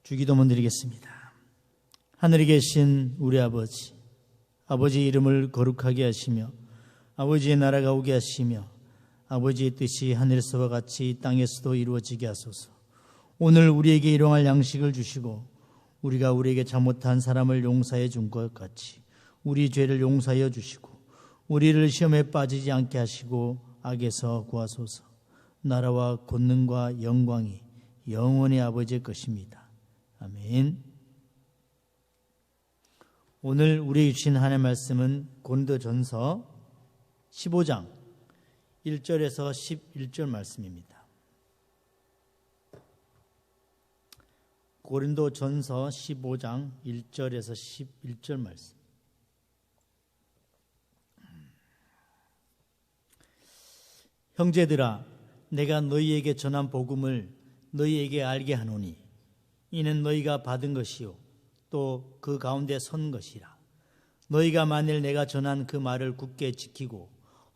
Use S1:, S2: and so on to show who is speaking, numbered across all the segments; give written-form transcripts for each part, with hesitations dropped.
S1: 주기도문 드리겠습니다. 하늘에 계신 우리 아버지, 아버지의 이름을 거룩하게 하시며 아버지의 나라가 오게 하시며 아버지의 뜻이 하늘에서와 같이 땅에서도 이루어지게 하소서. 오늘 우리에게 일용할 양식을 주시고 우리가 우리에게 잘못한 사람을 용서해 준 것 같이 우리 죄를 용서하여 주시고 우리를 시험에 빠지지 않게 하시고 악에서 구하소서. 나라와 권능과 영광이 영원히 아버지의 것입니다. 아멘. 오늘 우리에게 주신 하나님의 말씀은 고린도전서 15장 1절에서 11절 말씀입니다. 고린도전서 15장 1절에서 11절 말씀. 형제들아, 내가 너희에게 전한 복음을 너희에게 알게 하노니 이는 너희가 받은 것이요 또 그 가운데 선 것이라. 너희가 만일 내가 전한 그 말을 굳게 지키고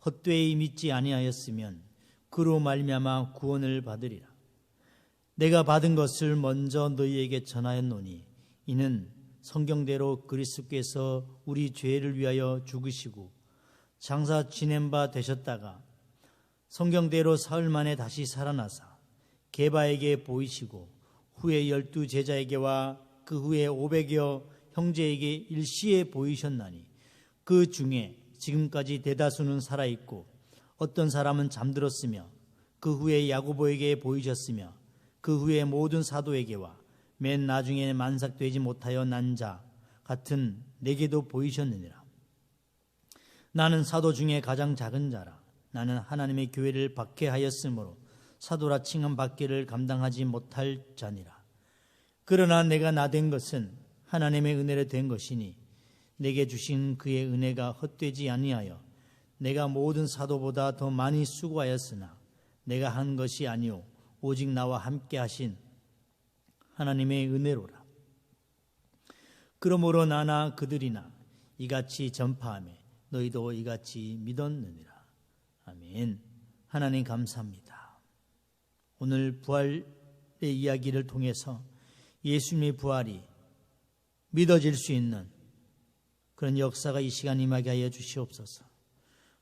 S1: 헛되이 믿지 아니하였으면 그로 말미암아 구원을 받으리라. 내가 받은 것을 먼저 너희에게 전하였노니 이는 성경대로 그리스도께서 우리 죄를 위하여 죽으시고 장사 지낸 바 되셨다가 성경대로 사흘 만에 다시 살아나사 게바에게 보이시고 후에 12 제자에게와 그 후에 500여 형제에게 일시에 보이셨나니 그 중에 지금까지 대다수는 살아있고 어떤 사람은 잠들었으며 그 후에 야고보에게 보이셨으며 그 후에 모든 사도에게와 맨 나중에 만삭되지 못하여 난 자 같은 내게도 보이셨느니라. 나는 사도 중에 가장 작은 자라. 나는 하나님의 교회를 박해하였으므로 사도라 칭함 받기를 감당하지 못할 자니라. 그러나 내가 나된 것은 하나님의 은혜로 된 것이니 내게 주신 그의 은혜가 헛되지 아니하여 내가 모든 사도보다 더 많이 수고하였으나 내가 한 것이 아니오 오직 나와 함께 하신 하나님의 은혜로라. 그러므로 나나 그들이나 이같이 전파하며 너희도 이같이 믿었느니라. 아멘. 하나님 감사합니다. 오늘 부활의 이야기를 통해서 예수님의 부활이 믿어질 수 있는 그런 역사가 이 시간 임하게 하여 주시옵소서.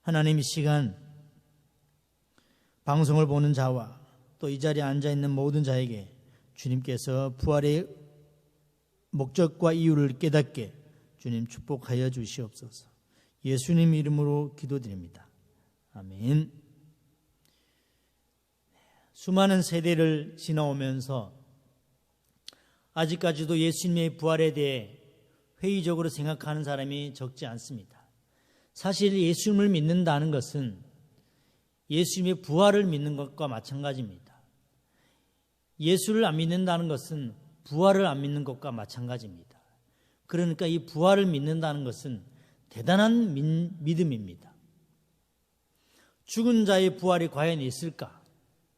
S1: 하나님, 이 시간 방송을 보는 자와 또 이 자리에 앉아있는 모든 자에게 주님께서 부활의 목적과 이유를 깨닫게 주님 축복하여 주시옵소서. 예수님 이름으로 기도드립니다. 아멘. 수많은 세대를 지나오면서 아직까지도 예수님의 부활에 대해 회의적으로 생각하는 사람이 적지 않습니다. 사실 예수님을 믿는다는 것은 예수님의 부활을 믿는 것과 마찬가지입니다. 예수를 안 믿는다는 것은 부활을 안 믿는 것과 마찬가지입니다. 그러니까 이 부활을 믿는다는 것은 대단한 믿음입니다. 죽은 자의 부활이 과연 있을까?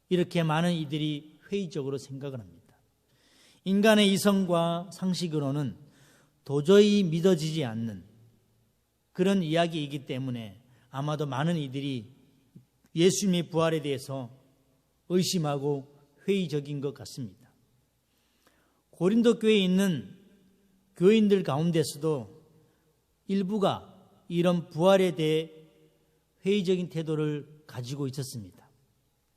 S1: 이렇게 많은 이들이 회의적으로 생각을 합니다. 인간의 이성과 상식으로는 도저히 믿어지지 않는 그런 이야기이기 때문에 아마도 많은 이들이 예수님의 부활에 대해서 의심하고 회의적인 것 같습니다. 고린도 교회에 있는 교인들 가운데서도 일부가 이런 부활에 대해 회의적인 태도를 가지고 있었습니다.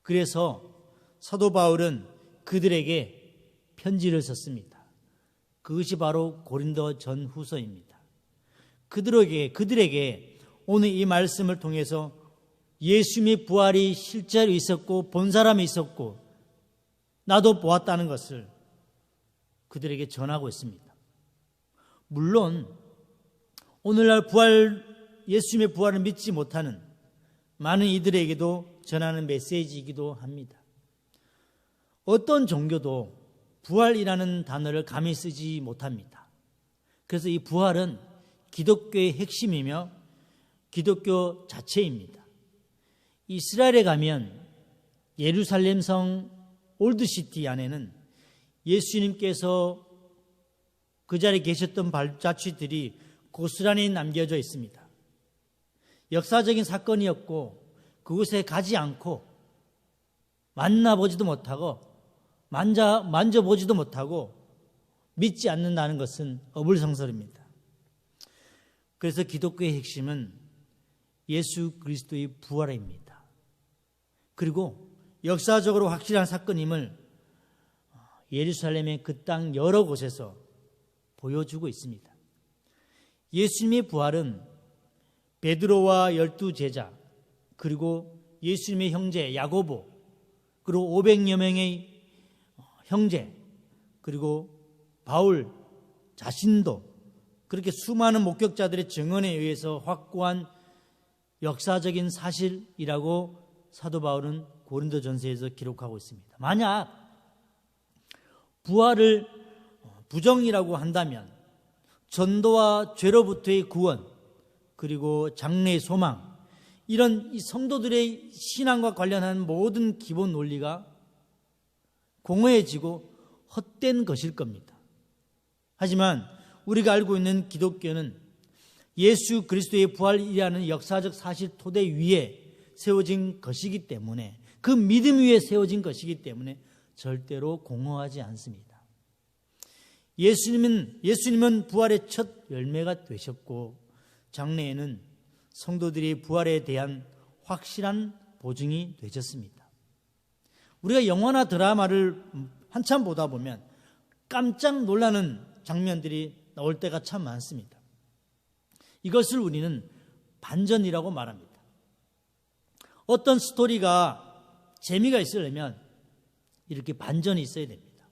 S1: 그래서 사도 바울은 그들에게 편지를 썼습니다. 그것이 바로 고린도 전후서입니다. 그들에게 오늘 이 말씀을 통해서 예수님의 부활이 실제로 있었고 본 사람이 있었고 나도 보았다는 것을 그들에게 전하고 있습니다. 물론 오늘날 예수님의 부활을 믿지 못하는 많은 이들에게도 전하는 메시지이기도 합니다. 어떤 종교도 부활이라는 단어를 감히 쓰지 못합니다. 그래서 이 부활은 기독교의 핵심이며 기독교 자체입니다. 이스라엘에 가면 예루살렘 성 올드시티 안에는 예수님께서 그 자리에 계셨던 발자취들이 고스란히 남겨져 있습니다. 역사적인 사건이었고 그곳에 가지 않고 만나보지도 못하고 만져보지도 못하고 믿지 않는다는 것은 어불성설입니다. 그래서 기독교의 핵심은 예수 그리스도의 부활입니다. 그리고 역사적으로 확실한 사건임을 예루살렘의 그 땅 여러 곳에서 보여주고 있습니다. 예수님의 부활은 베드로와 12제자, 그리고 예수님의 형제 야고보, 그리고 500여 명의 형제, 그리고 바울 자신도 그렇게 수많은 목격자들의 증언에 의해서 확고한 역사적인 사실이라고 사도 바울은 고린도전서에서 기록하고 있습니다. 만약 부활을 부정이라고 한다면 전도와 죄로부터의 구원, 그리고 장래의 소망, 이런 이 성도들의 신앙과 관련한 모든 기본 논리가 공허해지고 헛된 것일 겁니다. 하지만 우리가 알고 있는 기독교는 예수 그리스도의 부활이라는 역사적 사실 토대 위에 세워진 것이기 때문에, 그 믿음 위에 세워진 것이기 때문에 절대로 공허하지 않습니다. 예수님은 부활의 첫 열매가 되셨고, 장래에는 성도들이 부활에 대한 확실한 보증이 되셨습니다. 우리가 영화나 드라마를 한참 보다 보면 깜짝 놀라는 장면들이 나올 때가 참 많습니다. 이것을 우리는 반전이라고 말합니다. 어떤 스토리가 재미가 있으려면 이렇게 반전이 있어야 됩니다.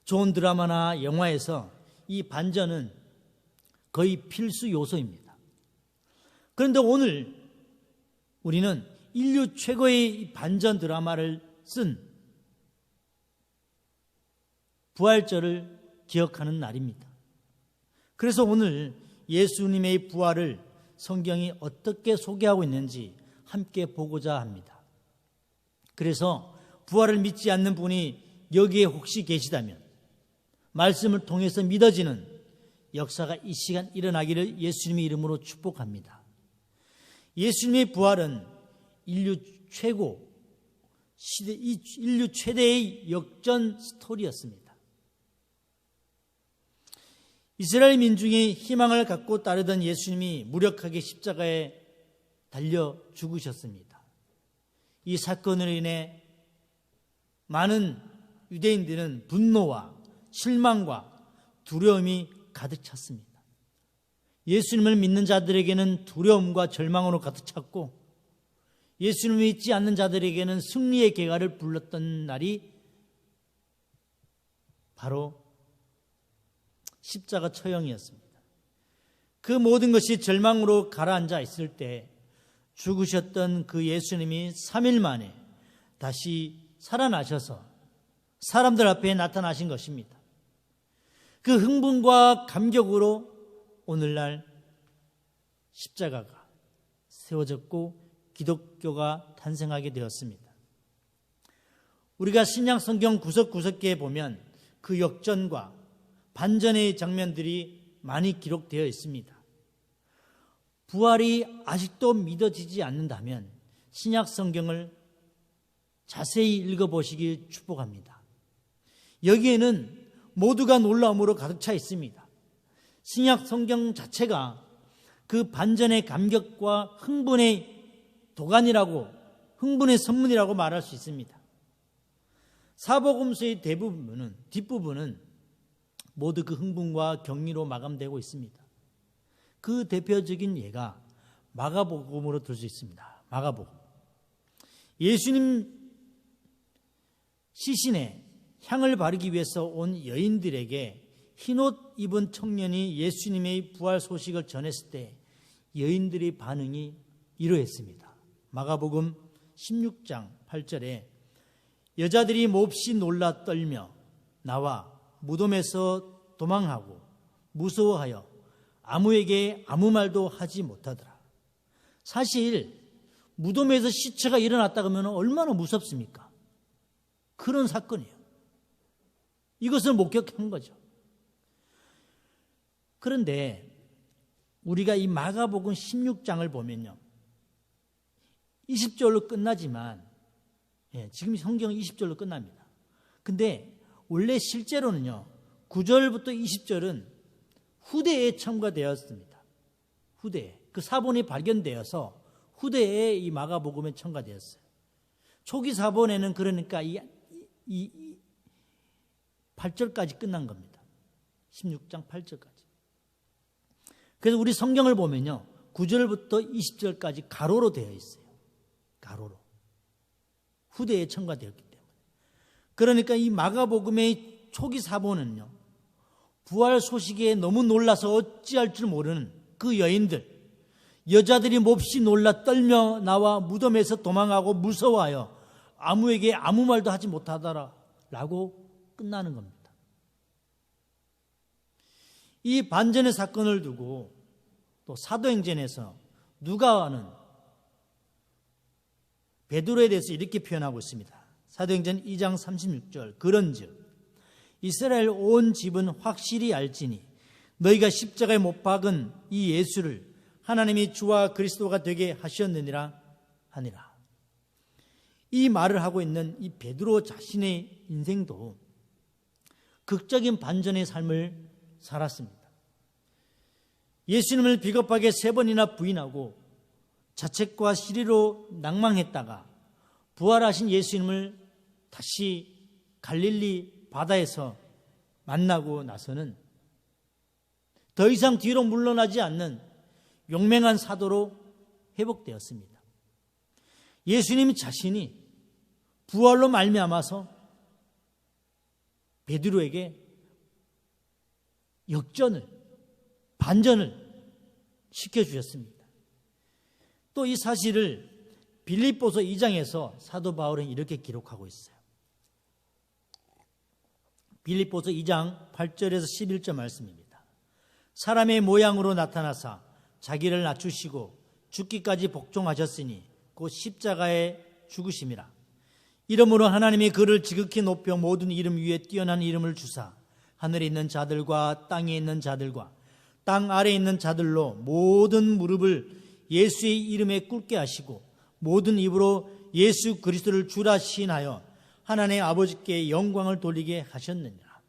S1: 좋은 드라마나 영화에서 이 반전은 거의 필수 요소입니다. 그런데 오늘 우리는 인류 최고의 반전 드라마를 쓴 부활절을 기억하는 날입니다. 그래서 오늘 예수님의 부활을 성경이 어떻게 소개하고 있는지 함께 보고자 합니다. 그래서 부활을 믿지 않는 분이 여기에 혹시 계시다면 말씀을 통해서 믿어지는 역사가 이 시간 일어나기를 예수님의 이름으로 축복합니다. 예수님의 부활은 인류 최대의 역전 스토리였습니다. 이스라엘 민중이 희망을 갖고 따르던 예수님이 무력하게 십자가에 달려 죽으셨습니다. 이 사건으로 인해 많은 유대인들은 분노와 실망과 두려움이 가득 찼습니다. 예수님을 믿는 자들에게는 두려움과 절망으로 가득 찼고, 예수님을 믿지 않는 자들에게는 승리의 개가를 불렀던 날이 바로 십자가 처형이었습니다. 그 모든 것이 절망으로 가라앉아 있을 때 죽으셨던 그 예수님이 3일 만에 다시 살아나셔서 사람들 앞에 나타나신 것입니다. 그 흥분과 감격으로 오늘날 십자가가 세워졌고 기독교가 탄생하게 되었습니다. 우리가 신약 성경 구석구석에 보면 그 역전과 반전의 장면들이 많이 기록되어 있습니다. 부활이 아직도 믿어지지 않는다면 신약 성경을 자세히 읽어보시길 축복합니다. 여기에는 모두가 놀라움으로 가득 차 있습니다. 신약 성경 자체가 그 반전의 감격과 흥분의 도가니라고, 흥분의 선문이라고 말할 수 있습니다. 사복음서의 뒷부분은 모두 그 흥분과 격리로 마감되고 있습니다. 그 대표적인 예가 마가복음으로 들 수 있습니다. 마가복음. 예수님 시신에 향을 바르기 위해서 온 여인들에게 흰옷 입은 청년이 예수님의 부활 소식을 전했을 때 여인들의 반응이 이러했습니다. 마가복음 16장 8절에 여자들이 몹시 놀라 떨며 나와 무덤에서 도망하고 무서워하여 아무에게 아무 말도 하지 못하더라. 사실 무덤에서 시체가 일어났다 그러면 얼마나 무섭습니까? 그런 사건이에요. 이것을 목격한 거죠. 그런데 우리가 이 마가복음 16장을 보면요, 20절로 끝나지만, 지금 성경은 20절로 끝납니다. 근데 원래 실제로는요, 9절부터 20절은 후대에 첨가되었습니다. 후대에. 그 사본이 발견되어서 후대에 이 마가복음에 첨가되었어요. 초기 사본에는 그러니까 이 8절까지 끝난 겁니다. 16장 8절까지. 그래서 우리 성경을 보면요, 9절부터 20절까지 가로로 되어 있어요. 가로로. 후대에 첨가되었기 때문에. 그러니까 이 마가복음의 초기 사본은요, 부활 소식에 너무 놀라서 어찌할 줄 모르는 그 여인들, 여자들이 몹시 놀라 떨며 나와 무덤에서 도망하고 무서워하여 아무에게 아무 말도 하지 못하더라라고 끝나는 겁니다. 이 반전의 사건을 두고 또 사도행전에서 누가는 베드로에 대해서 이렇게 표현하고 있습니다. 사도행전 2장 36절 그런즉 이스라엘 온 집은 확실히 알지니 너희가 십자가에 못 박은 이 예수를 하나님이 주와 그리스도가 되게 하셨느니라 하니라. 이 말을 하고 있는 이 베드로 자신의 인생도 극적인 반전의 삶을 살았습니다. 예수님을 비겁하게 3번이나 부인하고 자책과 시리로 낭망했다가 부활하신 예수님을 다시 갈릴리 바다에서 만나고 나서는 더 이상 뒤로 물러나지 않는 용맹한 사도로 회복되었습니다. 예수님 자신이 부활로 말미암아서 베드로에게 역전을, 반전을 시켜주셨습니다. 또 이 사실을 빌립보서 2장에서 사도 바울은 이렇게 기록하고 있어요. 빌립보서 2장 8절에서 11절 말씀입니다. 사람의 모양으로 나타나사 자기를 낮추시고 죽기까지 복종하셨으니 곧 십자가에 죽으심이라. 이러므로 하나님이 그를 지극히 높여 모든 이름 위에 뛰어난 이름을 주사 하늘에 있는 자들과 땅에 있는 자들과 땅 아래에 있는 자들로 모든 무릎을 예수의 이름에 꿇게 하시고 모든 입으로 예수 그리스도를 주라 시인하여 하나님의 아버지께 영광을 돌리게 하셨느니라.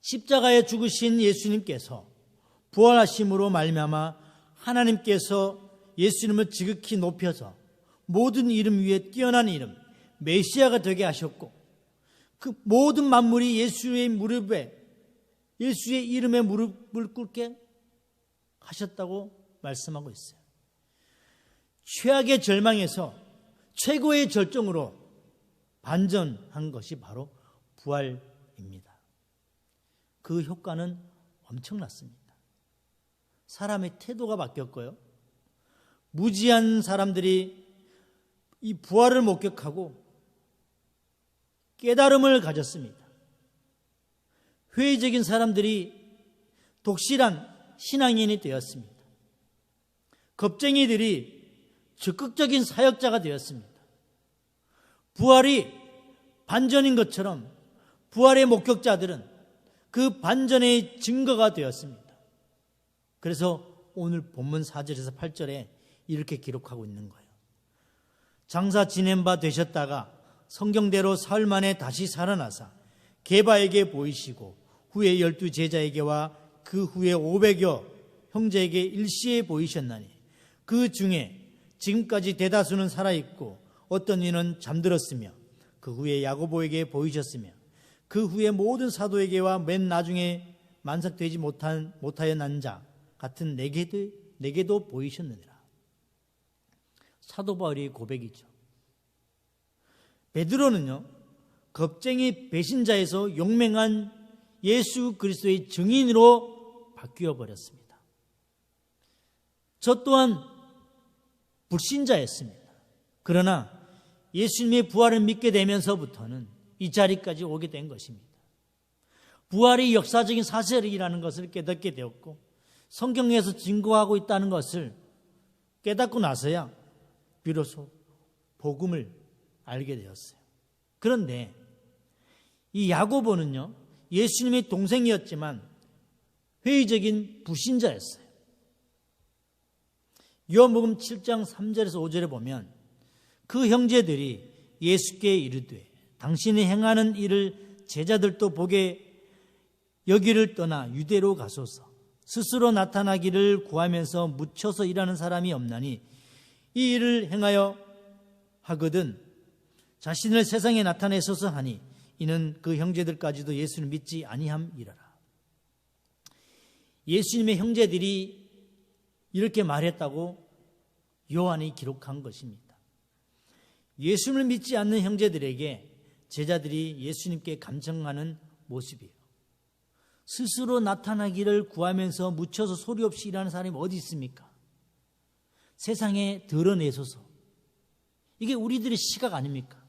S1: 십자가에 죽으신 예수님께서 부활하심으로 말미암아 하나님께서 예수님을 지극히 높여서 모든 이름 위에 뛰어난 이름 메시아가 되게 하셨고 그 모든 만물이 예수의 이름에 무릎을 꿇게 하셨다고 말씀하고 있어요. 최악의 절망에서 최고의 절정으로 반전한 것이 바로 부활입니다. 그 효과는 엄청났습니다. 사람의 태도가 바뀌었고요. 무지한 사람들이 이 부활을 목격하고 깨달음을 가졌습니다. 회의적인 사람들이 독실한 신앙인이 되었습니다. 겁쟁이들이 적극적인 사역자가 되었습니다. 부활이 반전인 것처럼 부활의 목격자들은 그 반전의 증거가 되었습니다. 그래서 오늘 본문 4절에서 8절에 이렇게 기록하고 있는 거예요. 장사 지낸 바 되셨다가 성경대로 사흘 만에 다시 살아나사 게바에게 보이시고 후에 12 제자에게와 그 후에 500여 형제에게 일시에 보이셨나니 그 중에 지금까지 대다수는 살아있고 어떤 이는 잠들었으며 그 후에 야고보에게 보이셨으며 그 후에 모든 사도에게와 맨 나중에 만삭되지 못하여 난 자 같은 내게도 보이셨느니라. 사도 바울의 고백이죠. 베드로는요, 겁쟁이 배신자에서 용맹한 예수 그리스도의 증인으로 바뀌어 버렸습니다. 저 또한 불신자였습니다. 그러나 예수님의 부활을 믿게 되면서부터는 이 자리까지 오게 된 것입니다. 부활이 역사적인 사실이라는 것을 깨닫게 되었고 성경에서 증거하고 있다는 것을 깨닫고 나서야 비로소 복음을 알게 되었어요. 그런데 이 야고보는요, 예수님의 동생이었지만 회의적인 불신자였어요. 요한복음 7장 3절에서 5절에 보면 그 형제들이 예수께 이르되 당신이 행하는 일을 제자들도 보게 여기를 떠나 유대로 가소서. 스스로 나타나기를 구하면서 묻혀서 일하는 사람이 없나니 이 일을 행하여 하거든 자신을 세상에 나타내소서 하니 이는 그 형제들까지도 예수를 믿지 아니함이라라. 예수님의 형제들이 이렇게 말했다고 요한이 기록한 것입니다. 예수님을 믿지 않는 형제들에게 제자들이 예수님께 감정하는 모습이에요. 스스로 나타나기를 구하면서 묻혀서 소리 없이 일하는 사람이 어디 있습니까? 세상에 드러내소서. 이게 우리들의 시각 아닙니까?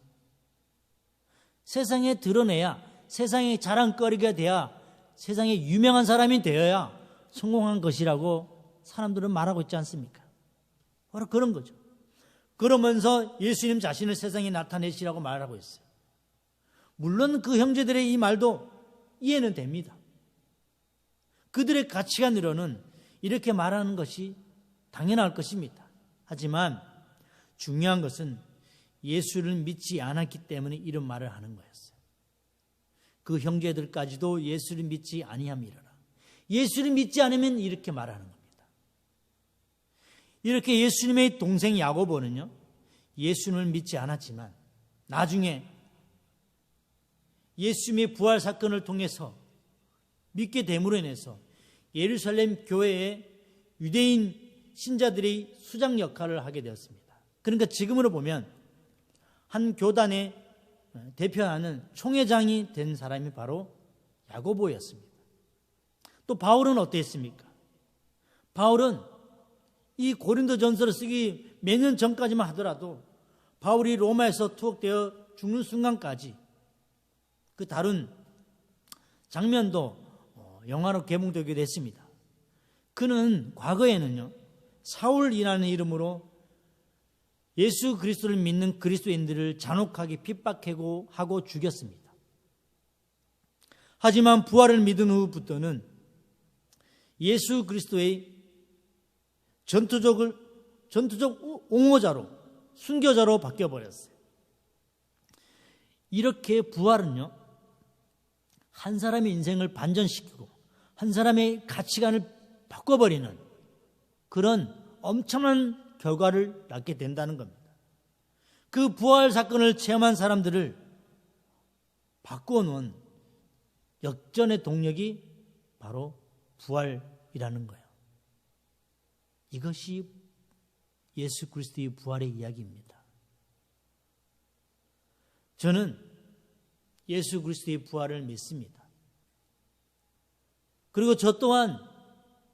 S1: 세상에 드러내야, 세상에 자랑거리가 돼야, 세상에 유명한 사람이 되어야 성공한 것이라고 사람들은 말하고 있지 않습니까? 바로 그런 거죠. 그러면서 예수님 자신을 세상에 나타내시라고 말하고 있어요. 물론 그 형제들의 이 말도 이해는 됩니다. 그들의 가치관으로는 이렇게 말하는 것이 당연할 것입니다. 하지만 중요한 것은 예수를 믿지 않았기 때문에 이런 말을 하는 거였어요. 그 형제들까지도 예수를 믿지 아니함이라라. 예수를 믿지 않으면 이렇게 말하는 겁니다. 이렇게 예수님의 동생 야고보는요, 예수님을 믿지 않았지만 나중에 예수님의 부활 사건을 통해서 믿게 됨으로 인해서 예루살렘 교회의 유대인 신자들의 수장 역할을 하게 되었습니다. 그러니까 지금으로 보면 한 교단의 대표하는 총회장이 된 사람이 바로 야고보였습니다. 또 바울은 어땠습니까? 바울은 이 고린도전서를 쓰기 몇 년 전까지만 하더라도 바울이 로마에서 투옥되어 죽는 순간까지 그 다룬 장면도 영화로 개봉되기도 했습니다. 그는 과거에는요, 사울이라는 이름으로 예수 그리스도를 믿는 그리스도인들을 잔혹하게 핍박하고 죽였습니다. 하지만 부활을 믿은 후부터는 예수 그리스도의 전투적 옹호자로, 순교자로 바뀌어버렸어요. 이렇게 부활은요, 한 사람의 인생을 반전시키고 한 사람의 가치관을 바꿔버리는 그런 엄청난 결과를 낳게 된다는 겁니다. 그 부활 사건을 체험한 사람들을 바꿔놓은 역전의 동력이 바로 부활이라는 거예요. 이것이 예수 그리스도의 부활의 이야기입니다. 저는 예수 그리스도의 부활을 믿습니다. 그리고 저 또한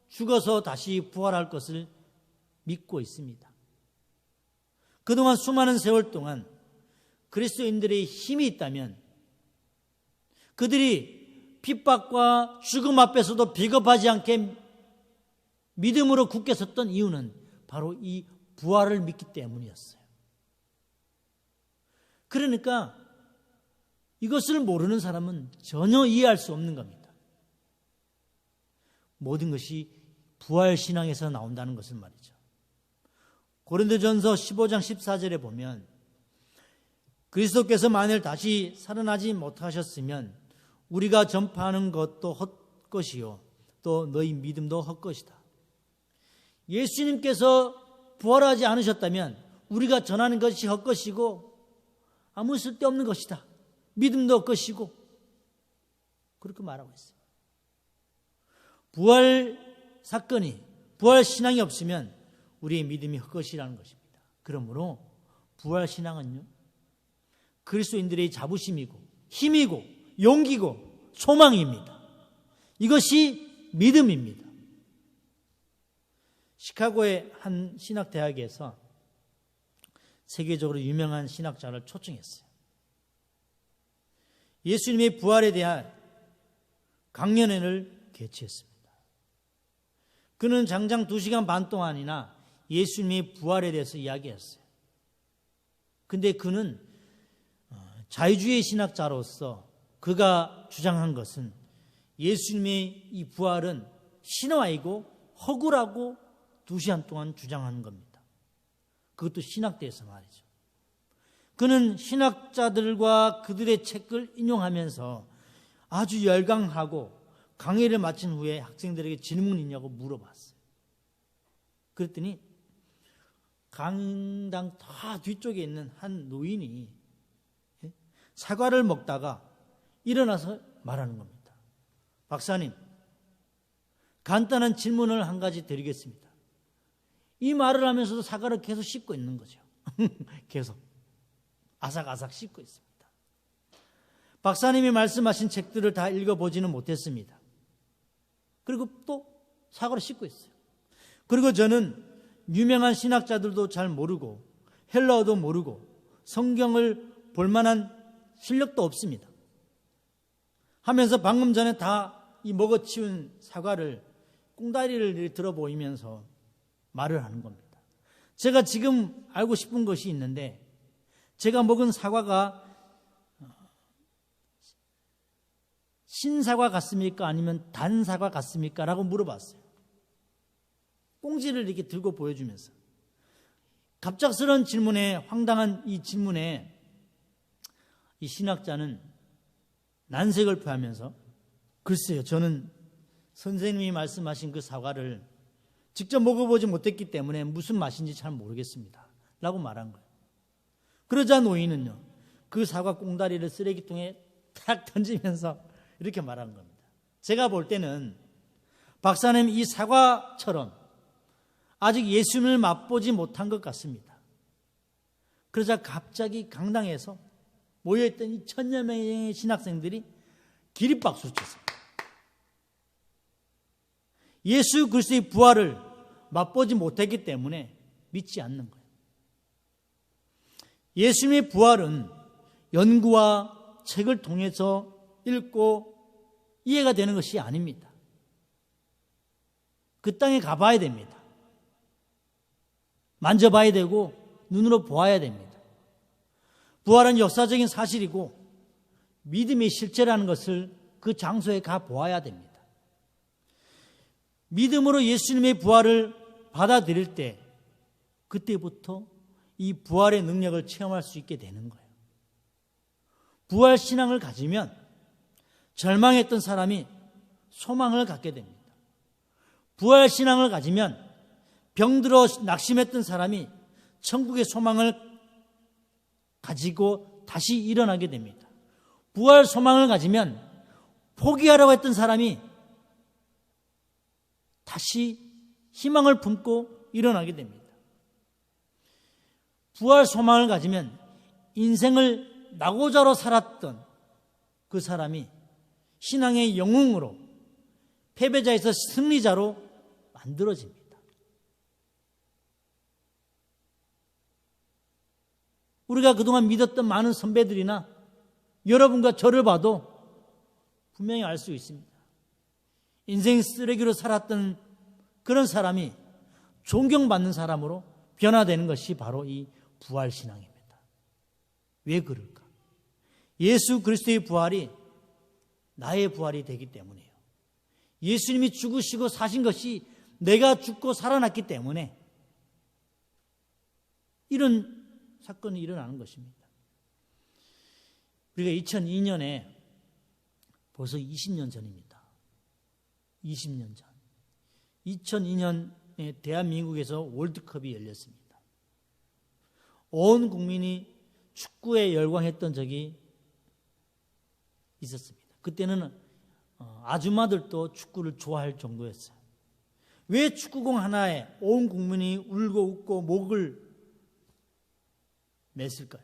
S1: 죽어서 다시 부활할 것을 믿고 있습니다. 그동안 수많은 세월 동안 그리스도인들의 힘이 있다면 그들이 핍박과 죽음 앞에서도 비겁하지 않게 믿음으로 굳게 섰던 이유는 바로 이 부활을 믿기 때문이었어요. 그러니까 이것을 모르는 사람은 전혀 이해할 수 없는 겁니다. 모든 것이 부활신앙에서 나온다는 것을 말이죠. 고린도전서 15장 14절에 보면 그리스도께서 만일 다시 살아나지 못하셨으면 우리가 전파하는 것도 헛것이요 또 너희 믿음도 헛것이다. 예수님께서 부활하지 않으셨다면 우리가 전하는 것이 헛것이고 아무 쓸데없는 것이다. 믿음도 헛것이고 그렇게 말하고 있어요. 부활 사건이, 부활 신앙이 없으면 우리의 믿음이 헛것이라는 것입니다. 그러므로 부활 신앙은요, 그리스도인들의 자부심이고 힘이고 용기고 소망입니다. 이것이 믿음입니다. 시카고의 한 신학대학에서 세계적으로 유명한 신학자를 초청했어요. 예수님의 부활에 대한 강연회를 개최했습니다. 그는 장장 2시간 반 동안이나 예수님의 부활에 대해서 이야기했어요. 근데 그는 자유주의 신학자로서 그가 주장한 것은 예수님의 이 부활은 신화이고 허구라고 2시간 동안 주장하는 겁니다. 그것도 신학대에서 말이죠. 그는 신학자들과 그들의 책을 인용하면서 아주 열광하고 강의를 마친 후에 학생들에게 질문 있냐고 물어봤어요. 그랬더니 강당 다 뒤쪽에 있는 한 노인이 사과를 먹다가 일어나서 말하는 겁니다. 박사님, 간단한 질문을 한 가지 드리겠습니다. 이 말을 하면서도 사과를 계속 씹고 있는 거죠. 계속 아삭아삭 씹고 있습니다. 박사님이 말씀하신 책들을 다 읽어보지는 못했습니다. 그리고 또 사과를 씹고 있어요. 그리고 저는 유명한 신학자들도 잘 모르고 헬라어도 모르고 성경을 볼 만한 실력도 없습니다. 하면서 방금 전에 다 이 먹어치운 사과를 꽁다리를 들어 보이면서 말을 하는 겁니다. 제가 지금 알고 싶은 것이 있는데 제가 먹은 사과가 신사과 같습니까? 아니면 단사과 같습니까? 라고 물어봤어요. 꽁지를 이렇게 들고 보여주면서. 갑작스러운 질문에, 황당한 이 질문에 이 신학자는 난색을 표하면서 글쎄요, 저는 선생님이 말씀하신 그 사과를 직접 먹어보지 못했기 때문에 무슨 맛인지 잘 모르겠습니다 라고 말한 거예요. 그러자 노인은요, 그 사과 꽁다리를 쓰레기통에 탁 던지면서 이렇게 말한 겁니다. 제가 볼 때는 박사님 이 사과처럼 아직 예수님을 맛보지 못한 것 같습니다. 그러자 갑자기 강당에서 모여있던 이 1000여 명의 신학생들이 기립박수를 쳤습니다. 예수 그리스도의 부활을 맛보지 못했기 때문에 믿지 않는 거예요. 예수님의 부활은 연구와 책을 통해서 읽고 이해가 되는 것이 아닙니다. 그 땅에 가봐야 됩니다. 만져봐야 되고 눈으로 보아야 됩니다. 부활은 역사적인 사실이고 믿음의 실체라는 것을 그 장소에 가 보아야 됩니다. 믿음으로 예수님의 부활을 받아들일 때 그때부터 이 부활의 능력을 체험할 수 있게 되는 거예요. 부활 신앙을 가지면 절망했던 사람이 소망을 갖게 됩니다. 부활 신앙을 가지면 병들어 낙심했던 사람이 천국의 소망을 가지고 다시 일어나게 됩니다. 부활 소망을 가지면 포기하라고 했던 사람이 다시 희망을 품고 일어나게 됩니다. 부활 소망을 가지면 인생을 낙오자로 살았던 그 사람이 신앙의 영웅으로 패배자에서 승리자로 만들어집니다. 우리가 그동안 믿었던 많은 선배들이나 여러분과 저를 봐도 분명히 알 수 있습니다. 인생 쓰레기로 살았던 그런 사람이 존경받는 사람으로 변화되는 것이 바로 이 부활신앙입니다. 왜 그럴까? 예수 그리스도의 부활이 나의 부활이 되기 때문이에요. 예수님이 죽으시고 사신 것이 내가 죽고 살아났기 때문에 이런 사건이 일어나는 것입니다. 우리가 2002년에 벌써 20년 전입니다. 20년 전. 2002년에 대한민국에서 월드컵이 열렸습니다. 온 국민이 축구에 열광했던 적이 있었습니다. 그때는 아줌마들도 축구를 좋아할 정도였어요. 왜 축구공 하나에 온 국민이 울고 웃고 목을 맸을까요?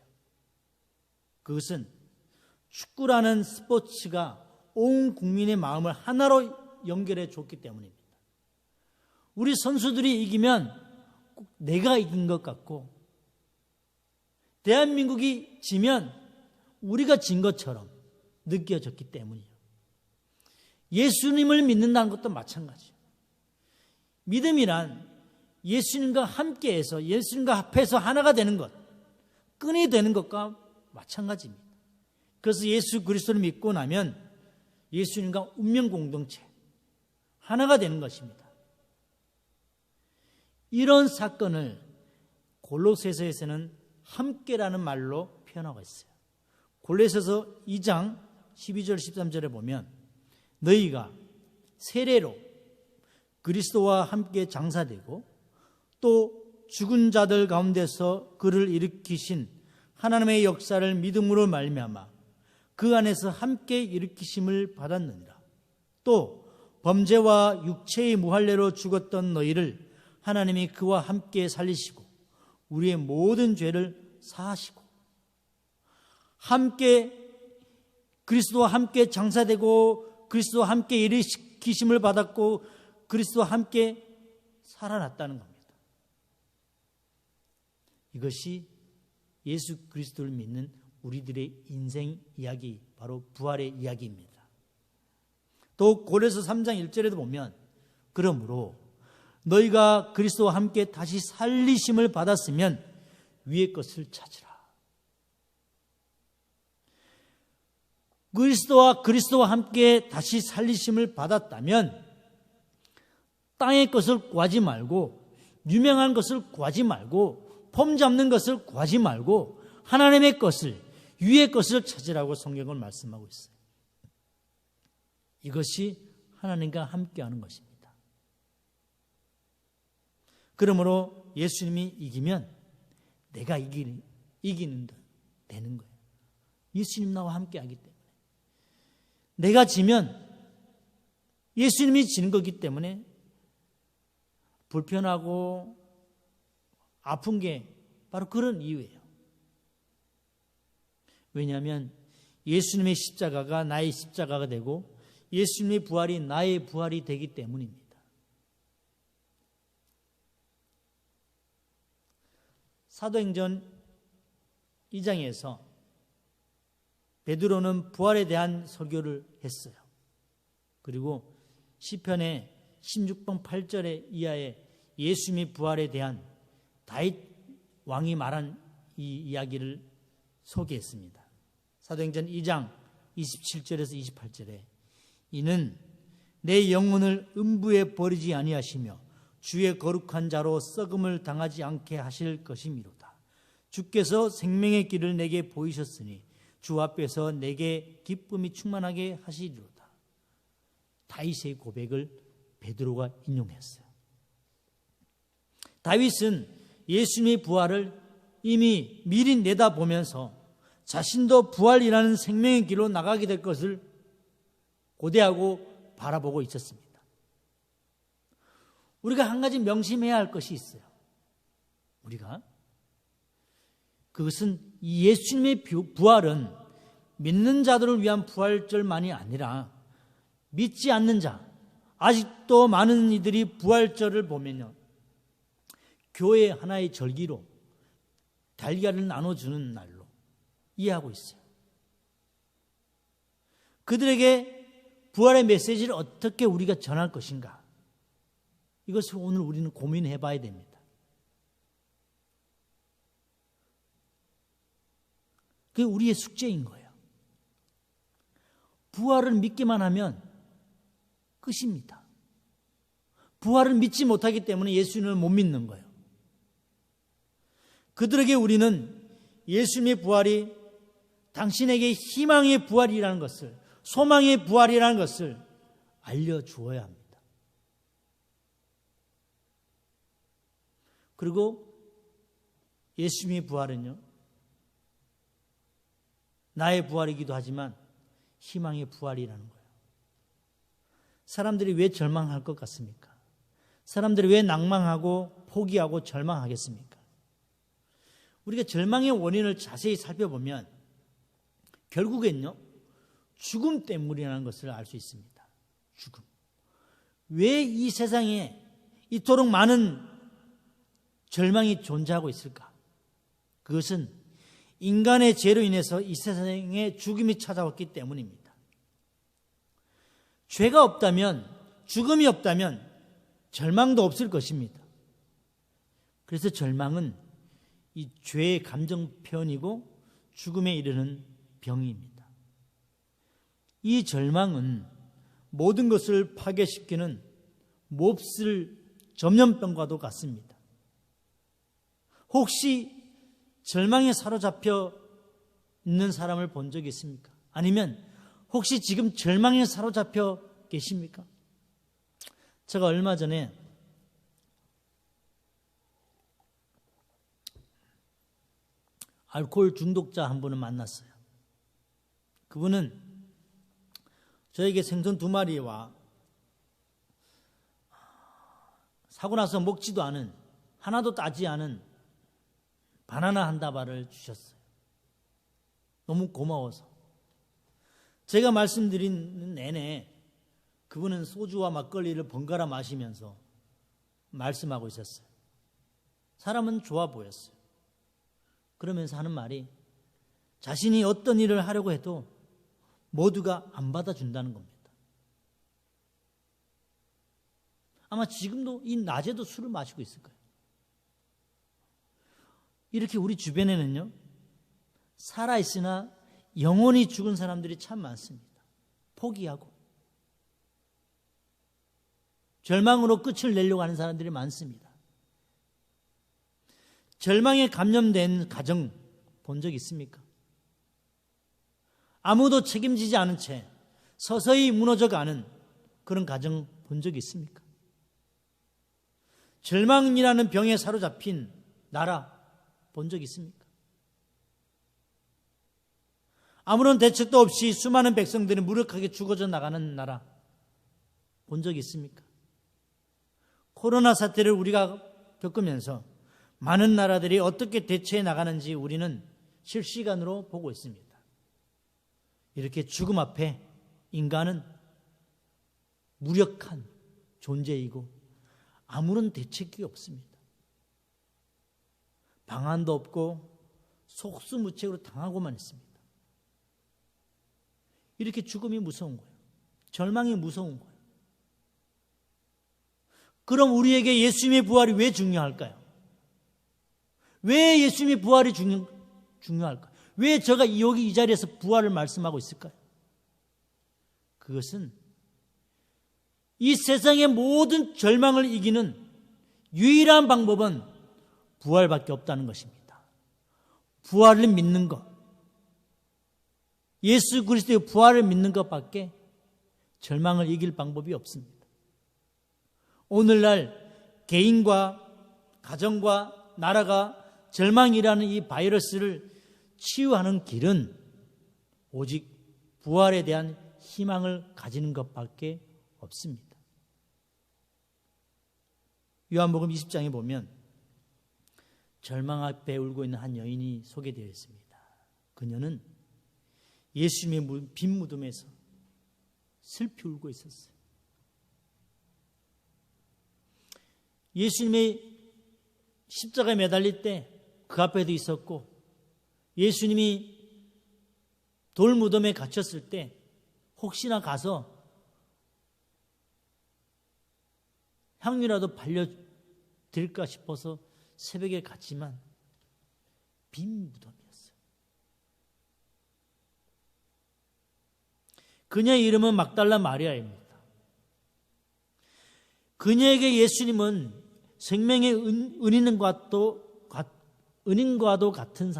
S1: 그것은 축구라는 스포츠가 온 국민의 마음을 하나로 연결해 줬기 때문입니다. 우리 선수들이 이기면 꼭 내가 이긴 것 같고 대한민국이 지면 우리가 진 것처럼 느껴졌기 때문이에요. 예수님을 믿는다는 것도 마찬가지예요. 믿음이란 예수님과 함께해서 예수님과 합해서 하나가 되는 것, 끈이 되는 것과 마찬가지입니다. 그래서 예수 그리스도를 믿고 나면 예수님과 운명 공동체, 하나가 되는 것입니다. 이런 사건을 골로새서에서는 함께라는 말로 표현하고 있어요. 골로새서 2장 12절 13절에 보면 너희가 세례로 그리스도와 함께 장사되고 또 죽은 자들 가운데서 그를 일으키신 하나님의 역사를 믿음으로 말미암아 그 안에서 함께 일으키심을 받았느니라. 또 범죄와 육체의 무할례로 죽었던 너희를 하나님이 그와 함께 살리시고 우리의 모든 죄를 사하시고 함께 그리스도와 함께 장사되고 그리스도와 함께 일으키심을 받았고 그리스도와 함께 살아났다는 겁니다. 이것이 예수 그리스도를 믿는 우리들의 인생 이야기, 바로 부활의 이야기입니다. 또 고린도서 3장 1절에도 보면 그러므로 너희가 그리스도와 함께 다시 살리심을 받았으면 위의 것을 찾으라. 그리스도와 함께 다시 살리심을 받았다면 땅의 것을 구하지 말고 유명한 것을 구하지 말고 폼 잡는 것을 구하지 말고 하나님의 것을, 위의 것을 찾으라고 성경은 말씀하고 있어요. 이것이 하나님과 함께하는 것입니다. 그러므로 예수님이 이기면 내가 이기는 되는 거예요. 예수님 나와 함께하기 때문에. 내가 지면 예수님이 지는 거기 때문에 불편하고 아픈 게 바로 그런 이유예요. 왜냐하면 예수님의 십자가가 나의 십자가가 되고 예수님의 부활이 나의 부활이 되기 때문입니다. 사도행전 2장에서 베드로는 부활에 대한 설교를 했어요. 그리고 시편의 16편 8절의 이하에 예수님의 부활에 대한 다윗 왕이 말한 이 이야기를 소개했습니다. 사도행전 2장 27절에서 28절에 이는 내 영혼을 음부에 버리지 아니하시며 주의 거룩한 자로 썩음을 당하지 않게 하실 것이미로다. 주께서 생명의 길을 내게 보이셨으니 주 앞에서 내게 기쁨이 충만하게 하시리로다. 다윗의 고백을 베드로가 인용했어요. 다윗은 예수님의 부활을 이미 미리 내다보면서 자신도 부활이라는 생명의 길로 나가게 될 것을 고대하고 바라보고 있었습니다. 우리가 한 가지 명심해야 할 것이 있어요. 그것은 예수님의 부활은 믿는 자들을 위한 부활절만이 아니라 믿지 않는 자, 아직도 많은 이들이 부활절을 보면요, 교회 하나의 절기로 달걀을 나눠주는 날로 이해하고 있어요. 그들에게 부활의 메시지를 어떻게 우리가 전할 것인가, 이것을 오늘 우리는 고민해 봐야 됩니다. 그게 우리의 숙제인 거예요. 부활을 믿기만 하면 끝입니다. 부활을 믿지 못하기 때문에 예수님을 못 믿는 거예요. 그들에게 우리는 예수님의 부활이 당신에게 희망의 부활이라는 것을, 소망의 부활이라는 것을 알려주어야 합니다. 그리고 예수님의 부활은요, 나의 부활이기도 하지만 희망의 부활이라는 거예요. 사람들이 왜 절망할 것 같습니까? 사람들이 왜 낭망하고 포기하고 절망하겠습니까? 우리가 절망의 원인을 자세히 살펴보면 결국엔요, 죽음 때문이라는 것을 알 수 있습니다. 죽음. 왜 이 세상에 이토록 많은 절망이 존재하고 있을까? 그것은 인간의 죄로 인해서 이 세상에 죽음이 찾아왔기 때문입니다. 죄가 없다면, 죽음이 없다면 절망도 없을 것입니다. 그래서 절망은 이 죄의 감정 표현이고 죽음에 이르는 병입니다. 이 절망은 모든 것을 파괴시키는 몹쓸 전염병과도 같습니다. 혹시 절망에 사로잡혀 있는 사람을 본 적이 있습니까? 아니면 혹시 지금 절망에 사로잡혀 계십니까? 제가 얼마 전에 알코올 중독자 한 분을 만났어요. 그분은 저에게 생선 2마리와 사고 나서 먹지도 않은, 하나도 따지 않은 바나나 한 다발을 주셨어요. 너무 고마워서. 제가 말씀드린 내내 그분은 소주와 막걸리를 번갈아 마시면서 말씀하고 있었어요. 사람은 좋아 보였어요. 그러면서 하는 말이, 자신이 어떤 일을 하려고 해도 모두가 안 받아준다는 겁니다. 아마 지금도 이 낮에도 술을 마시고 있을 거예요. 이렇게 우리 주변에는요, 살아있으나 영원히 죽은 사람들이 참 많습니다. 포기하고 절망으로 끝을 내려고 하는 사람들이 많습니다. 절망에 감염된 가정 본 적 있습니까? 아무도 책임지지 않은 채 서서히 무너져가는 그런 가정 본 적 있습니까? 절망이라는 병에 사로잡힌 나라 본 적 있습니까? 아무런 대책도 없이 수많은 백성들이 무력하게 죽어져 나가는 나라 본 적 있습니까? 코로나 사태를 우리가 겪으면서 많은 나라들이 어떻게 대처해 나가는지 우리는 실시간으로 보고 있습니다. 이렇게 죽음 앞에 인간은 무력한 존재이고 아무런 대책이 없습니다. 방안도 없고 속수무책으로 당하고만 있습니다. 이렇게 죽음이 무서운 거예요. 절망이 무서운 거예요. 그럼 우리에게 예수님의 부활이 왜 중요할까요? 왜 예수님의 부활이 중요할까요? 왜 제가 여기 이 자리에서 부활을 말씀하고 있을까요? 그것은 이 세상의 모든 절망을 이기는 유일한 방법은 부활밖에 없다는 것입니다. 부활을 믿는 것, 예수 그리스도의 부활을 믿는 것밖에 절망을 이길 방법이 없습니다. 오늘날 개인과 가정과 나라가 절망이라는 이 바이러스를 치유하는 길은 오직 부활에 대한 희망을 가지는 것밖에 없습니다. 요한복음 20장에 보면 절망 앞에 울고 있는 한 여인이 소개되어 있습니다. 그녀는 예수님의 빈 무덤에서 슬피 울고 있었어요. 예수님의 십자가에 매달릴 때 그 앞에도 있었고, 예수님이 돌 무덤에 갇혔을 때 혹시나 가서 향유라도 발려드릴까 싶어서 새벽에 갔지만 빈 무덤이었어요. 그녀의 이름은 막달라 마리아입니다. 그녀에게 예수님은 생명의 은인과도 같은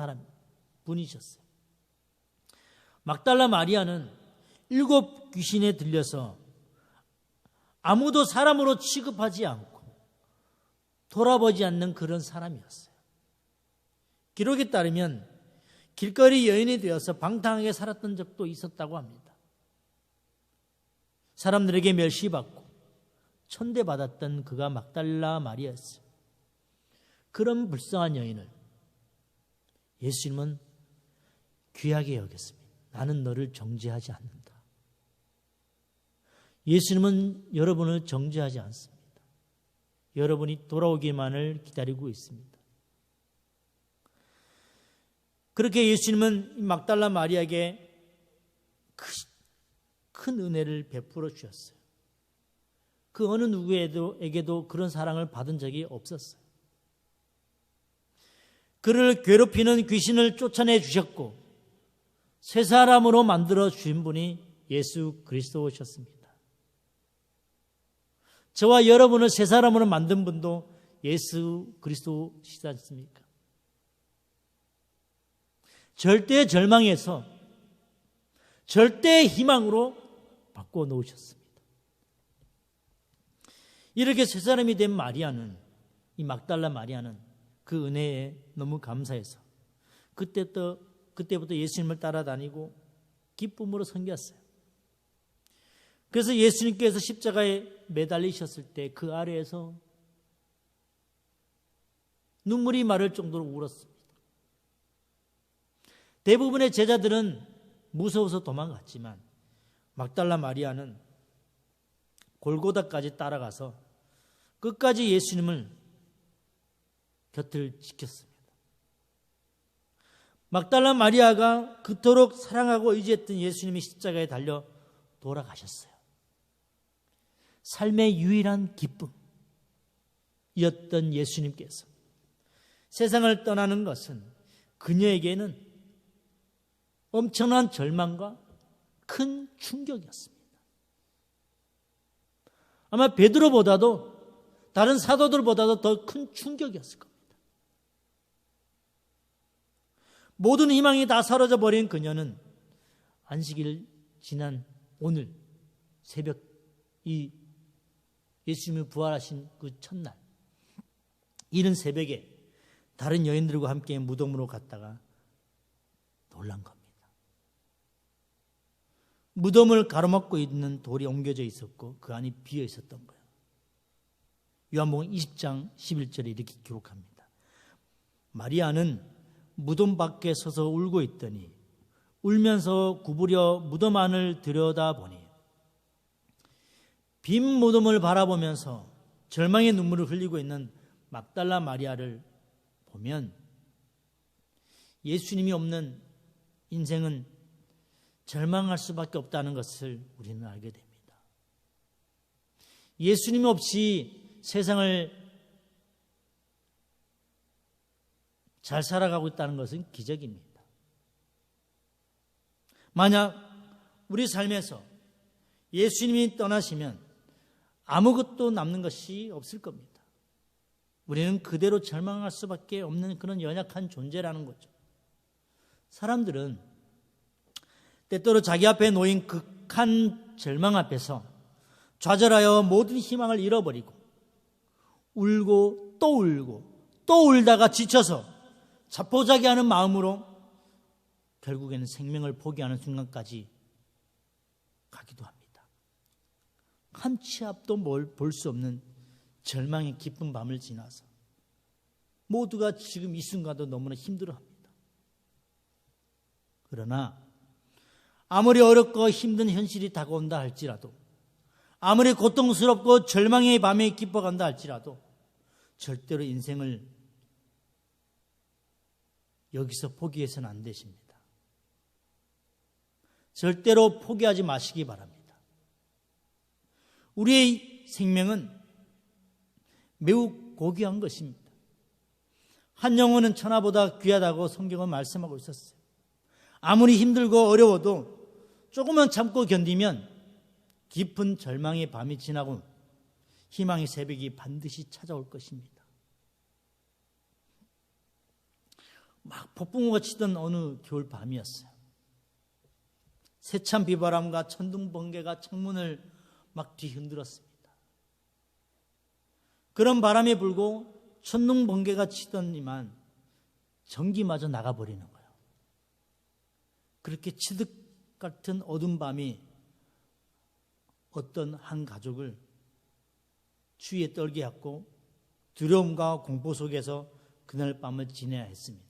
S1: 분이셨어요. 막달라 마리아는 7 귀신에 들려서 아무도 사람으로 취급하지 않고 돌아보지 않는 그런 사람이었어요. 기록에 따르면 길거리 여인이 되어서 방탕하게 살았던 적도 있었다고 합니다. 사람들에게 멸시받고 천대받았던 그가 막달라 마리아였어요. 그런 불쌍한 여인을 예수님은 귀하게 여겼습니다. 나는 너를 정죄하지 않는다. 예수님은 여러분을 정죄하지 않습니다. 여러분이 돌아오기만을 기다리고 있습니다. 그렇게 예수님은 막달라 마리아에게 큰 은혜를 베풀어 주셨어요. 그 어느 누구에게도 그런 사랑을 받은 적이 없었어요. 그를 괴롭히는 귀신을 쫓아내 주셨고 새 사람으로 만들어 주신 분이 예수 그리스도셨습니다. 저와 여러분을 새 사람으로 만든 분도 예수 그리스도시지 않습니까? 절대 절망에서 절대 희망으로 바꿔 놓으셨습니다. 이렇게 세 사람이 된 마리아는, 이 막달라 마리아는 그 은혜에 너무 감사해서 그때부터 예수님을 따라다니고 기쁨으로 섬겼어요. 그래서 예수님께서 십자가에 매달리셨을 때 그 아래에서 눈물이 마를 정도로 울었습니다. 대부분의 제자들은 무서워서 도망갔지만 막달라 마리아는 골고다까지 따라가서 끝까지 예수님을 곁을 지켰습니다. 막달라 마리아가 그토록 사랑하고 의지했던 예수님이 십자가에 달려 돌아가셨어요. 삶의 유일한 기쁨이었던 예수님께서 세상을 떠나는 것은 그녀에게는 엄청난 절망과 큰 충격이었습니다. 아마 베드로보다도 다른 사도들보다도 더 큰 충격이었을 겁니다. 모든 희망이 다 사라져 버린 그녀는 안식일 지난 오늘 새벽, 이 예수님이 부활하신 그 첫날 이른 새벽에 다른 여인들과 함께 무덤으로 갔다가 놀란 겁니다. 무덤을 가로막고 있는 돌이 옮겨져 있었고 그 안이 비어 있었던 거예요. 요한복음 20장 11절에 이렇게 기록합니다. 마리아는 무덤 밖에 서서 울고 있더니 울면서 구부려 무덤 안을 들여다보니 빈 무덤을 바라보면서 절망의 눈물을 흘리고 있는 막달라 마리아를 보면 예수님이 없는 인생은 절망할 수밖에 없다는 것을 우리는 알게 됩니다. 예수님 없이 세상을 잘 살아가고 있다는 것은 기적입니다. 만약 우리 삶에서 예수님이 떠나시면 아무것도 남는 것이 없을 겁니다. 우리는 그대로 절망할 수밖에 없는 그런 연약한 존재라는 거죠. 사람들은 때때로 자기 앞에 놓인 극한 절망 앞에서 좌절하여 모든 희망을 잃어버리고 울고 또 울다가 지쳐서 자포자기하는 마음으로 결국에는 생명을 포기하는 순간까지 가기도 합니다. 한 치 앞도 볼 수 없는 절망의 깊은 밤을 지나서 모두가 지금 이 순간도 너무나 힘들어합니다. 그러나 아무리 어렵고 힘든 현실이 다가온다 할지라도, 아무리 고통스럽고 절망의 밤에 깊어간다 할지라도 절대로 인생을 여기서 포기해서는 안 되십니다. 절대로 포기하지 마시기 바랍니다. 우리의 생명은 매우 고귀한 것입니다. 한 영혼은 천하보다 귀하다고 성경은 말씀하고 있었어요. 아무리 힘들고 어려워도 조금만 참고 견디면 깊은 절망의 밤이 지나고 희망의 새벽이 반드시 찾아올 것입니다. 막 폭풍우가 치던 어느 겨울 밤이었어요. 세찬 비바람과 천둥 번개가 창문을 막 뒤흔들었습니다. 그런 바람이 불고 천둥 번개가 치더니만 전기마저 나가버리는 거예요. 그렇게 치득 같은 어두운 밤이 어떤 한 가족을 추위에 떨게 했고 두려움과 공포 속에서 그날 밤을 지내야 했습니다.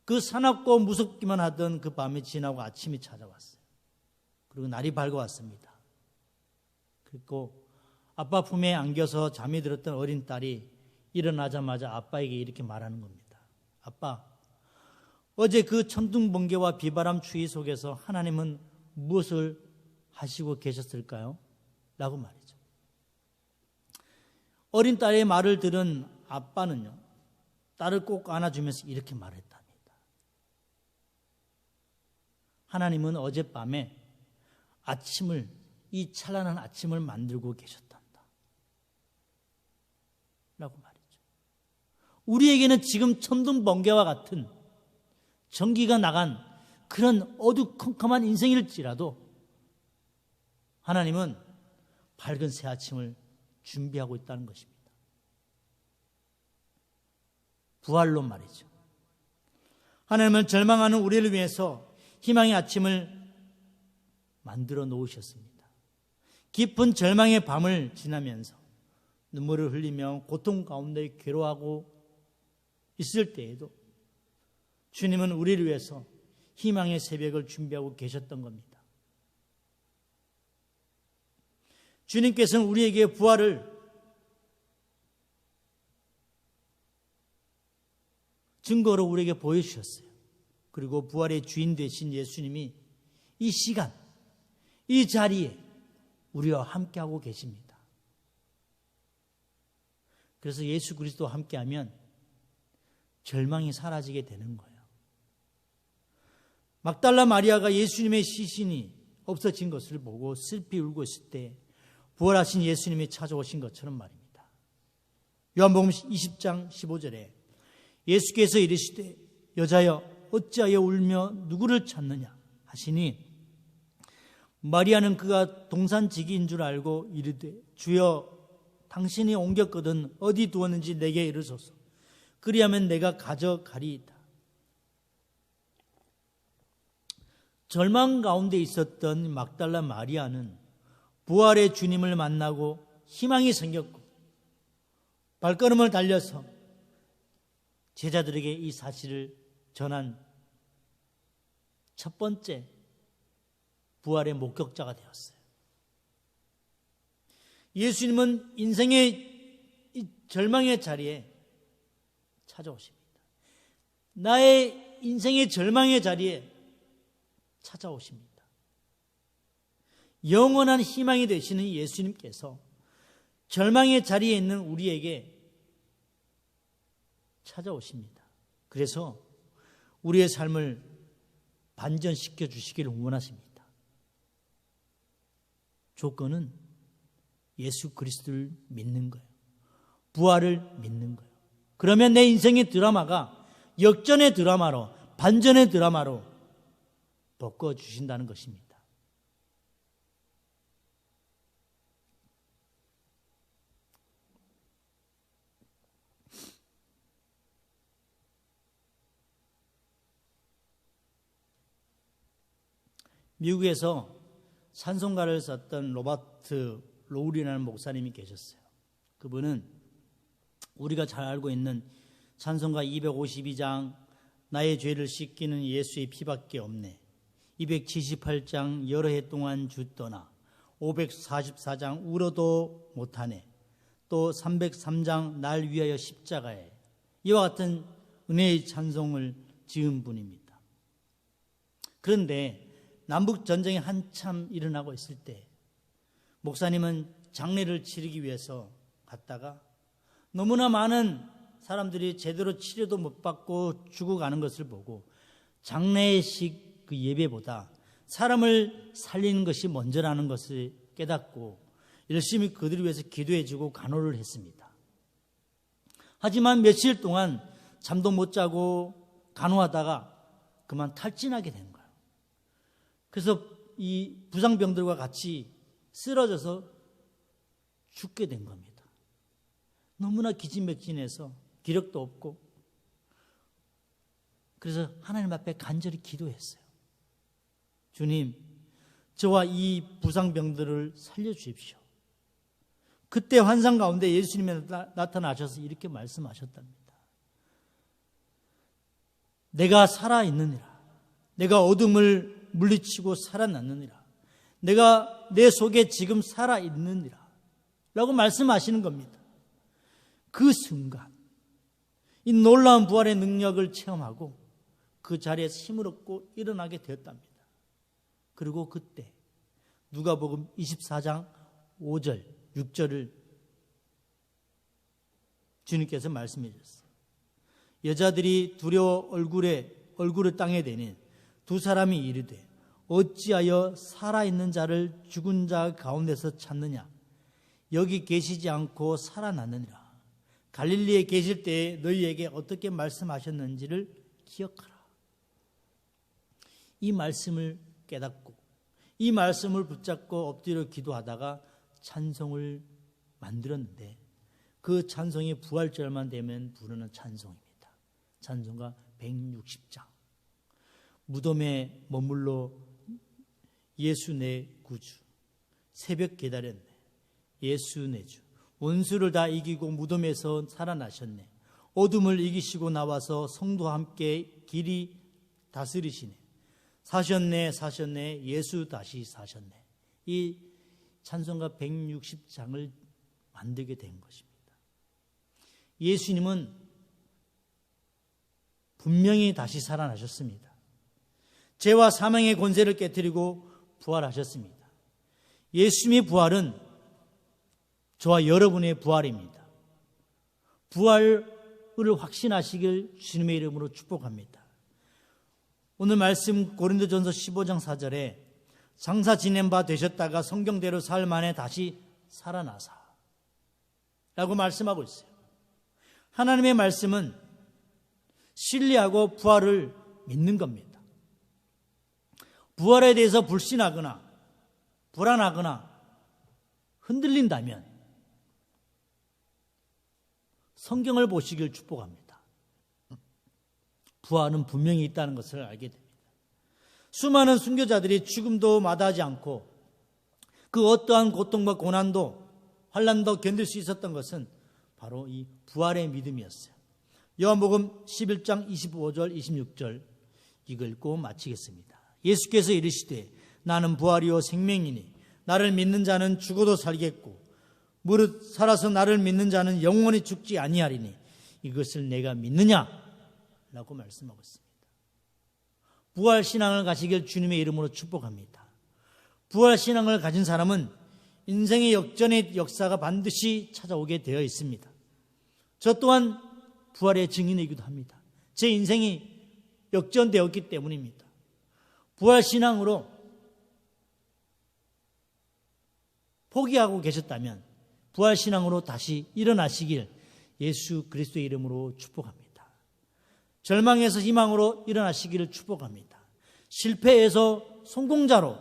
S1: 그 사납고 무섭기만 하던 그 밤이 지나고 아침이 찾아왔어요. 그리고 날이 밝아왔습니다. 그리고 아빠 품에 안겨서 잠이 들었던 어린 딸이 일어나자마자 아빠에게 이렇게 말하는 겁니다. 아빠, 어제 그 천둥 번개와 비바람 추위 속에서 하나님은 무엇을 하시고 계셨을까요? 라고 말이죠. 어린 딸의 말을 들은 아빠는요, 딸을 꼭 안아주면서 이렇게 말했답니다. 하나님은 어젯밤에 아침을, 이 찬란한 아침을 만들고 계셨단다. 라고 말이죠. 우리에게는 지금 천둥 번개와 같은 전기가 나간 그런 어두컴컴한 인생일지라도 하나님은 밝은 새 아침을 준비하고 있다는 것입니다. 부활로 말이죠. 하나님은 절망하는 우리를 위해서 희망의 아침을 만들어 놓으셨습니다. 깊은 절망의 밤을 지나면서 눈물을 흘리며 고통 가운데 괴로워하고 있을 때에도 주님은 우리를 위해서 희망의 새벽을 준비하고 계셨던 겁니다. 주님께서는 우리에게 부활을 증거로 우리에게 보여주셨어요. 그리고 부활의 주인 되신 예수님이 이 시간, 이 자리에 우리와 함께하고 계십니다. 그래서 예수 그리스도와 함께하면 절망이 사라지게 되는 거예요. 막달라 마리아가 예수님의 시신이 없어진 것을 보고 슬피 울고 있을 때 부활하신 예수님이 찾아오신 것처럼 말입니다. 요한복음 20장 15절에 예수께서 이르시되 여자여 어찌하여 울며 누구를 찾느냐 하시니 마리아는 그가 동산지기인 줄 알고 이르되 주여 당신이 옮겼거든 어디 두었는지 내게 이르소서 그리하면 내가 가져가리이다. 절망 가운데 있었던 막달라 마리아는 부활의 주님을 만나고 희망이 생겼고 발걸음을 달려서 제자들에게 이 사실을 전한 첫 번째 부활의 목격자가 되었어요. 예수님은 인생의 이 절망의 자리에 찾아오십니다. 나의 인생의 절망의 자리에 찾아오십니다. 영원한 희망이 되시는 예수님께서 절망의 자리에 있는 우리에게 찾아오십니다. 그래서 우리의 삶을 반전시켜 주시기를 원하십니다. 조건은 예수 그리스도를 믿는 거예요. 부활을 믿는 거예요. 그러면 내 인생의 드라마가 역전의 드라마로, 반전의 드라마로 바꿔주신다는 것입니다. 미국에서 찬송가를 썼던 로버트 로울이라는 목사님이 계셨어요. 그분은 우리가 잘 알고 있는 찬송가 252장 나의 죄를 씻기는 예수의 피밖에 없네, 278장 여러 해 동안 주 떠나, 544장 울어도 못하네, 또 303장 날 위하여 십자가에, 이와 같은 은혜의 찬송을 지은 분입니다. 그런데 남북전쟁이 한참 일어나고 있을 때 목사님은 장례를 치르기 위해서 갔다가 너무나 많은 사람들이 제대로 치료도 못 받고 죽어가는 것을 보고 장례식 그 예배보다 사람을 살리는 것이 먼저라는 것을 깨닫고 열심히 그들을 위해서 기도해주고 간호를 했습니다. 하지만 며칠 동안 잠도 못 자고 간호하다가 그만 탈진하게 된 거예요. 그래서 이 부상병들과 같이 쓰러져서 죽게 된 겁니다. 너무나 기진맥진해서 기력도 없고, 그래서 하나님 앞에 간절히 기도했어요. 주님, 저와 이 부상병들을 살려주십시오. 그때 환상 가운데 예수님이 나타나셔서 이렇게 말씀하셨답니다. 내가 살아있느니라. 내가 어둠을 물리치고 살아났느니라. 내가 내 속에 지금 살아있느니라 라고 말씀하시는 겁니다. 그 순간 이 놀라운 부활의 능력을 체험하고 그 자리에서 힘을 얻고 일어나게 되었답니다. 그리고 그때 누가복음 24장 5절 6절을 주님께서 말씀해 주셨어요. 여자들이 두려워 얼굴을 땅에 대니 두 사람이 이르되 어찌하여 살아있는 자를 죽은 자 가운데서 찾느냐, 여기 계시지 않고 살아났느니라. 갈릴리에 계실 때에 너희에게 어떻게 말씀하셨는지를 기억하라. 이 말씀을 깨닫고 이 말씀을 붙잡고 엎드려 기도하다가 찬송을 만들었는데 그 찬송이 부활절만 되면 부르는 찬송입니다. 찬송가 160장. 무덤에 머물러 예수 내 구주, 새벽 기다렸네, 예수 내 주, 원수를 다 이기고 무덤에서 살아나셨네, 어둠을 이기시고 나와서 성도와 함께 길이 다스리시네, 사셨네 사셨네 예수 다시 사셨네. 이 찬송가 160장을 만들게 된 것입니다. 예수님은 분명히 다시 살아나셨습니다. 죄와 사망의 권세를 깨뜨리고 부활하셨습니다. 예수님의 부활은 저와 여러분의 부활입니다. 부활을 확신하시길 주님의 이름으로 축복합니다. 오늘 말씀 고린도전서 15장 4절에 장사 지낸 바 되셨다가 성경대로 사흘 만에 다시 살아나사 라고 말씀하고 있어요. 하나님의 말씀은 신뢰하고 부활을 믿는 겁니다. 부활에 대해서 불신하거나 불안하거나 흔들린다면 성경을 보시길 축복합니다. 부활은 분명히 있다는 것을 알게 됩니다. 수많은 순교자들이 죽음도 마다하지 않고 그 어떠한 고통과 고난도 환난도 견딜 수 있었던 것은 바로 이 부활의 믿음이었어요. 요한복음 11장 25절 26절 이거 읽고 마치겠습니다. 예수께서 이르시되 나는 부활이요 생명이니 나를 믿는 자는 죽어도 살겠고 무릇 살아서 나를 믿는 자는 영원히 죽지 아니하리니 이것을 내가 믿느냐? 라고 말씀하고 있습니다. 부활신앙을 가지길 주님의 이름으로 축복합니다. 부활신앙을 가진 사람은 인생의 역전의 역사가 반드시 찾아오게 되어 있습니다. 저 또한 부활의 증인이기도 합니다. 제 인생이 역전되었기 때문입니다. 부활신앙으로 포기하고 계셨다면 부활신앙으로 다시 일어나시길 예수 그리스도의 이름으로 축복합니다. 절망에서 희망으로 일어나시기를 축복합니다. 실패에서 성공자로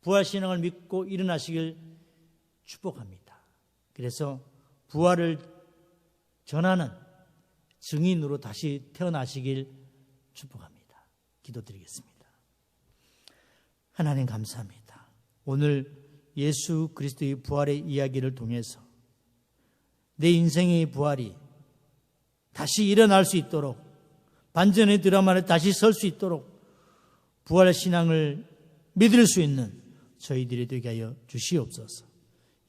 S1: 부활신앙을 믿고 일어나시길 축복합니다. 그래서 부활을 전하는 증인으로 다시 태어나시길 축복합니다. 기도드리겠습니다. 하나님 감사합니다. 오늘 예수 그리스도의 부활의 이야기를 통해서 내 인생의 부활이 다시 일어날 수 있도록 반전의 드라마를 다시 설 수 있도록 부활의 신앙을 믿을 수 있는 저희들이 되게 하여 주시옵소서.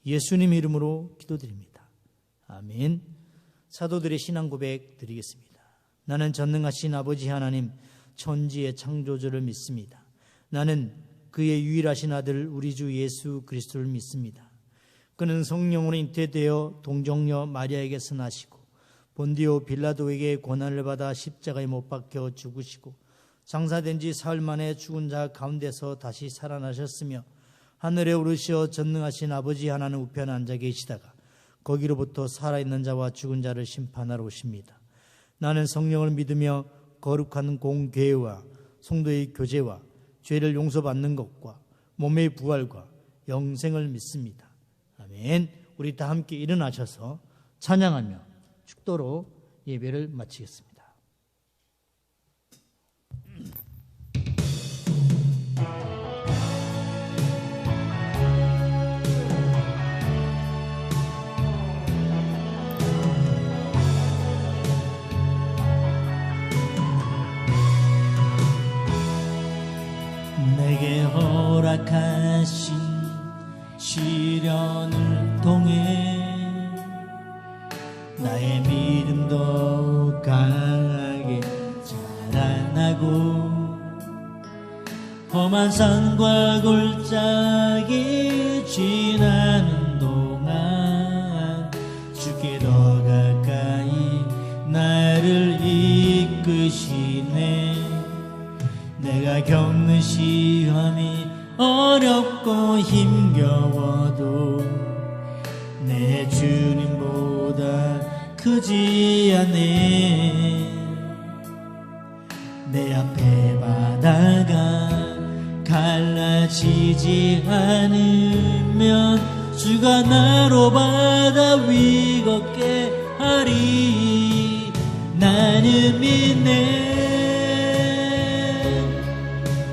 S1: 예수님 이름으로 기도드립니다. 아멘. 사도들의 신앙 고백 드리겠습니다. 나는 전능하신 아버지 하나님 천지의 창조주를 믿습니다. 나는 그의 유일하신 아들 우리 주 예수 그리스도를 믿습니다. 그는 성령으로 잉태되어 동정녀 마리아에게서 나시고 본디오 빌라도에게 고난을 받아 십자가에 못 박혀 죽으시고 장사된 지 사흘 만에 죽은 자 가운데서 다시 살아나셨으며 하늘에 오르시어 전능하신 아버지 하나님 우편에 앉아 계시다가 거기로부터 살아있는 자와 죽은 자를 심판하러 오십니다. 나는 성령을 믿으며 거룩한 공교회와 성도의 교제와 죄를 용서받는 것과 몸의 부활과 영생을 믿습니다. 아멘. 우리 다 함께 일어나셔서 찬양하며 축도로 예배를 마치겠습니다.
S2: 내게 허락하신 시련을 통해 나의 믿음도 강하게 자라나고 험한 산과 골짜기 지나는 동안 주께 더 가까이 나를 이끄시네. 내가 겪는 시험이 어렵고 힘겨워도 내 주님보다 크지 않네. 내 앞에 바다가 갈라지더라도 지지 않으면 주가 나로 바다 위 걷게 하리. 나는 믿네.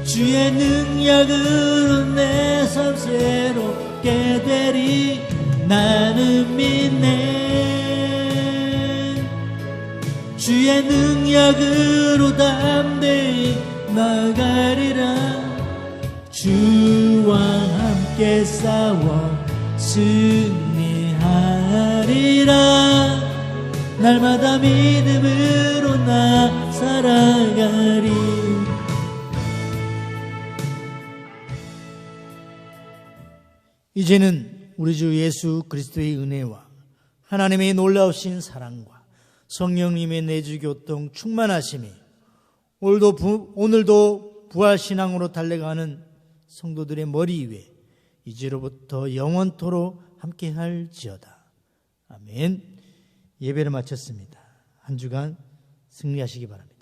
S2: 주의 능력으로 내 삶 새롭게 되리. 나는 믿네. 주의 능력으로 담대히 나가리라. 주와 함께 싸워 승리하리라. 날마다 믿음으로 나 살아가리.
S1: 이제는 우리 주 예수 그리스도의 은혜와 하나님의 놀라우신 사랑과 성령님의 내주 교통 충만하심이 오늘도 부활신앙으로 달려가는 성도들의 머리 위에 이제로부터 영원토록 함께할지어다. 아멘. 예배를 마쳤습니다. 한 주간 승리하시기 바랍니다.